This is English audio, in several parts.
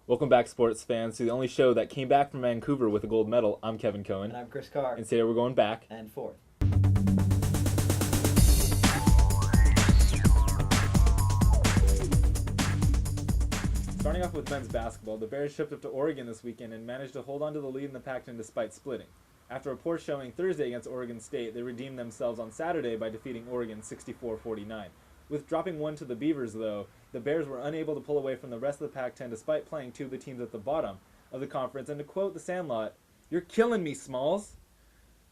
Welcome back, sports fans, to the only show that came back from Vancouver with a gold medal. I'm Kevin Cohen. And I'm Chris Carr. And today we're going back. And forth. Starting off with men's basketball, the Bears shipped up to Oregon this weekend and managed to hold on to the lead in the Pac-10 despite splitting. After a poor showing Thursday against Oregon State, they redeemed themselves on Saturday by defeating Oregon 64-49. With dropping one to the Beavers, though, the Bears were unable to pull away from the rest of the Pac-10 despite playing two of the teams at the bottom of the conference. And to quote the Sandlot, "You're killing me, Smalls."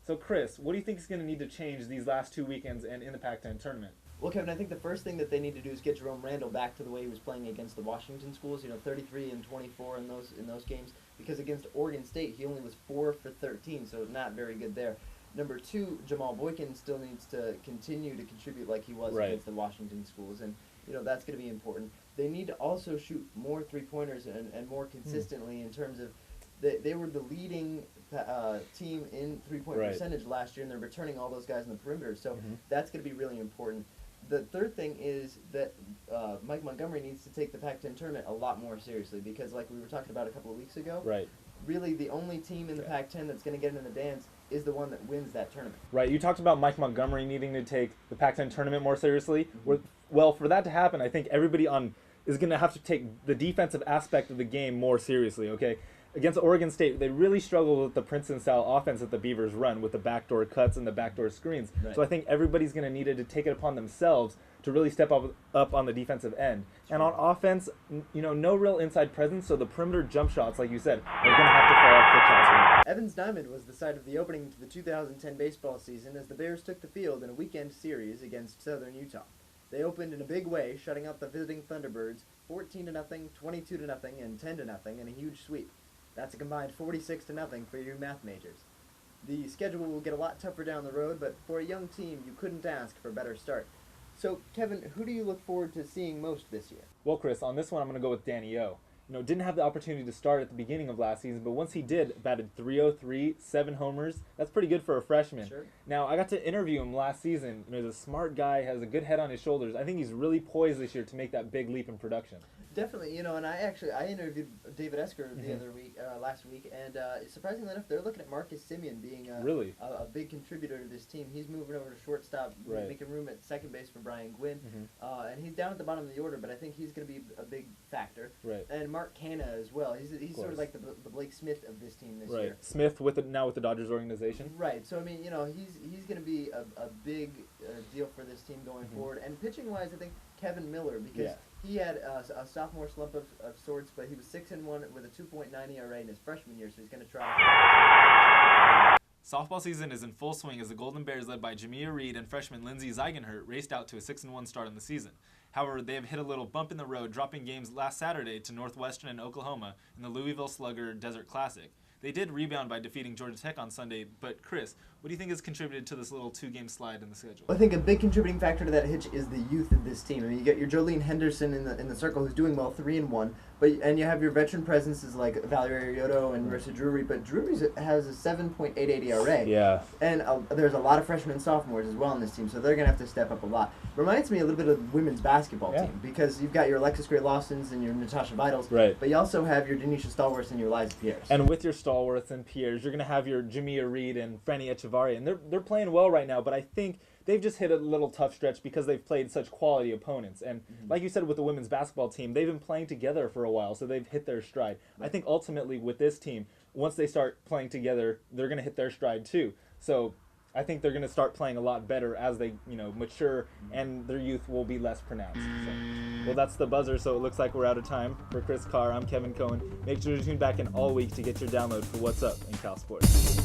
So, Chris, what do you think is going to need to change these last two weekends and in the Pac-10 tournament? Well, Kevin, I think the first thing that they need to do is get Jerome Randall back to the way he was playing against the Washington schools. 33 and 24 in those games. Because against Oregon State, he only was 4 for 13, so not very good there. Number two, Jamal Boykin still needs to continue to contribute like he was against the Washington schools, and that's going to be important. They need to also shoot more three-pointers and more consistently in terms of they were the leading team in three-point percentage last year, and they're returning all those guys in the perimeter, so that's going to be really important. The third thing is that Mike Montgomery needs to take the Pac-10 tournament a lot more seriously because, like we were talking about a couple of weeks ago, really the only team in the Pac-10 that's going to get in the dance is the one that wins that tournament. Right. You talked about Mike Montgomery needing to take the Pac-10 tournament more seriously. Well, for that to happen, I think everybody is going to have to take the defensive aspect of the game more seriously, okay? Against Oregon State, they really struggled with the Princeton-style offense that the Beavers run with the backdoor cuts and the backdoor screens. So I think everybody's going to need to take it upon themselves to really step up on the defensive end. And on offense, no real inside presence, so the perimeter jump shots, like you said, are going to have to fall off the shots. Evans Diamond was the site of the opening to the 2010 baseball season as the Bears took the field in a weekend series against Southern Utah. They opened in a big way, shutting out the visiting Thunderbirds 14-0, 22-0, and 10-0 in a huge sweep. That's a combined 46-0 for you math majors. The schedule will get a lot tougher down the road, but for a young team, you couldn't ask for a better start. So, Kevin, who do you look forward to seeing most this year? Well, Chris, on this one, I'm going to go with Danny O. Didn't have the opportunity to start at the beginning of last season, but once he did, batted .303, 7 homers. That's pretty good for a freshman. Sure. Now, I got to interview him last season. He's a smart guy, has a good head on his shoulders. I think he's really poised this year to make that big leap in production. Definitely, and I interviewed David Esker the other week, last week, and surprisingly enough, they're looking at Marcus Simeon being a big contributor to this team. He's moving over to shortstop, making room at second base for Brian Gwynn, and he's down at the bottom of the order, but I think he's going to be a big factor. Right. And Mark Canna as well. He's sort of like the Blake Smith of this team this year. Smith now with the Dodgers organization. Right. So he's going to be a big deal for this team going forward. And pitching wise, I think Kevin Miller because. He had a sophomore slump of sorts, but he was 6-1 with a 2.9 ERA in his freshman year, so he's going to try. Softball season is in full swing as the Golden Bears, led by Jamia Reed and freshman Lindsey Zeigenhurt, raced out to a 6-1 start in the season. However, they have hit a little bump in the road, dropping games last Saturday to Northwestern and Oklahoma in the Louisville Slugger Desert Classic. They did rebound by defeating Georgia Tech on Sunday, but Chris, what do you think has contributed to this little two-game slide in the schedule? I think a big contributing factor to that hitch is the youth of this team. You get your Jolene Henderson in the circle who's doing well, 3-1, and you have your veteran presences like Valerie Arioto and Marissa Drury, but Drury has a 7.88 ERA. Yeah. And there's a lot of freshmen and sophomores as well on this team, so they're going to have to step up a lot. Reminds me a little bit of the women's basketball team because you've got your Alexis Gray-Lawsons and your Natasha Vitals, but you also have your Denisha Stallworths and your Eliza Pierres. And with your Stallworths and Pierres, you're going to have your Jamia Reed and Franny Echevarria, and they're playing well right now, but I think they've just hit a little tough stretch because they've played such quality opponents. And like you said with the women's basketball team, they've been playing together for a while, so they've hit their stride. I think ultimately with this team, once they start playing together, they're going to hit their stride too. So I think they're going to start playing a lot better as they mature, and their youth will be less pronounced. So, well, that's the buzzer, so it looks like we're out of time. For Chris Carr, I'm Kevin Cohen. Make sure to tune back in all week to get your download for What's Up in Cal Sports.